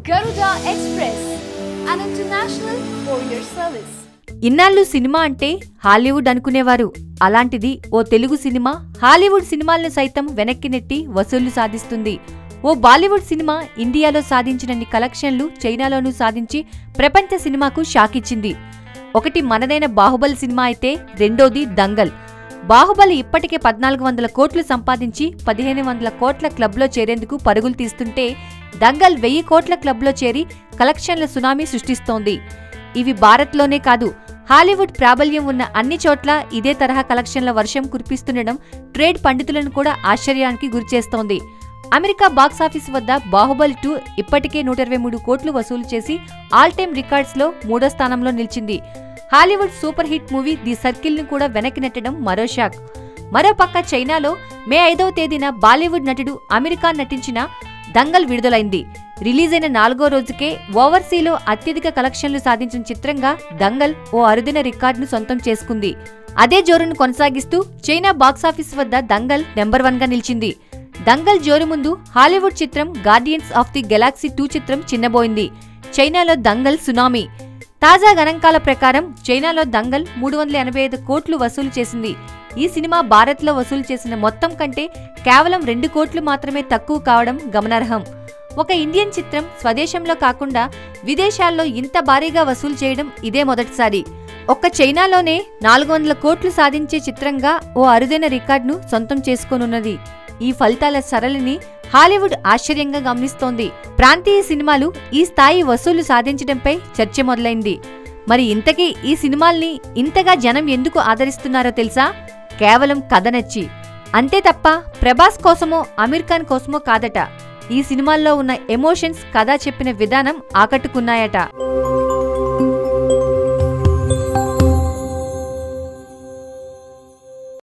Garuda Express, an international courier service. ఇన్నాళ్ళు cinema అంటే Hollywood అనుకునేవారు. అలాంటిది ఓ తెలుగు సినిమా హాలీవుడ్ సినిమాలను సైతం వెనక్కి నెట్టి వసూళ్లు సాధిస్తుంది. ఓ బాలీవుడ్ సినిమా ఇండియాలో సాధించినన్ని కలెక్షన్లు చైనాలోనూ సాధించి ప్రపంచ సినిమాకు షాక్ ఇచ్చింది. ఒకటి మనదైన బాహుబలి సినిమా అయితే రెండోది దంగల్. బాహుబలి ఇప్పటికే 1400 కోట్లు సంపాదించి 1500 కోట్ల క్లబ్లో చేరేందుకు పరుగులు తీస్తుంటే దంగల్ 1000 కోట్ల క్లబ్లో చేరి కలెక్షన్ల సునామీ సృష్టిస్తోంది. ఇవి భారత్లోనే కాదు, హాలీవుడ్ ప్రాబల్యం ఉన్న అన్ని చోట్ల ఇదే తరహా కలెక్షన్ల వర్షం కురిపిస్తుండడం ట్రేడ్ పండితులను కూడా ఆశ్చర్యానికి గురిచేస్తోంది. అమెరికా బాక్సాఫీస్ వద్ద బాహుబలి 2 ఇప్పటికే 123 కోట్లు వసూలు చేసి ఆల్ టైమ్ రికార్డ్స్లో 3వ స్థానంలో నిలిచింది. Hollywood super hit movie the సర్కిల్ను కూడా వెనక్కి నెట్టడం మరో షాక్. మరోపక్క చైనాలో మే 5వ తేదీన బాలీవుడ్ నటుడు అమీర్ ఖాన్ నటించిన దంగల్ విడుదలైంది. రిలీజ్ అయిన 4వ రోజుకే ఓవర్సీలో అత్యధిక కలెక్షన్లు సాధించిన చిత్రంగా దంగల్ ఓ అరుదైన రికార్డును సొంతం చేసుకుంది. అదే జోరును కొనసాగిస్తూ చైనా బాక్సాఫీస్ వద్ద దంగల్ నెంబర్ 1గా నిలిచింది. దంగల్ జోరు ముందు హాలీవుడ్ చిత్రం గార్డియన్స్ ఆఫ్ ది గెలాక్సీ 2 చిత్రం చిన్నబోయింది. చైనాలో దంగల్ సునామీ. తాజా గణాంకాల ప్రకారం చైనాలో దంగల్ 385 కోట్లు వసూలు చేసింది. ఈ సినిమా భారత్లో వసూలు చేసిన మొత్తం కంటే కేవలం 2 కోట్లు మాత్రమే తక్కువ కావడం గమనార్హం. ఒక ఇండియన్ చిత్రం స్వదేశంలో కాకుండా విదేశాల్లో ఇంత భారీగా వసూలు చేయడం ఇదే మొదటిసారి. ఒక్క చైనాలోనే 400 కోట్లు సాధించే చిత్రంగా ఓ అరుదైన రికార్డును సొంతం చేసుకోనున్నది. ఈ ఫలితాల సరళిని హాలీవుడ్ ఆశ్చర్యంగా గమనిస్తోంది. ప్రాంతీయ సినిమాలు ఈ స్థాయి వసూళ్లు సాధించడంపై చర్చ మొదలైంది. మరి ఇంతకీ ఈ సినిమాల్ని ఇంతగా జనం ఎందుకు ఆదరిస్తున్నారో తెలుసా? కేవలం కథ నచ్చి. అంతే తప్ప ప్రభాస్ కోసమో అమీర్ ఖాన్ కోసమో కాదట. ఈ సినిమాల్లో ఉన్న ఎమోషన్స్, కథ చెప్పిన విధానం ఆకట్టుకున్నాయట.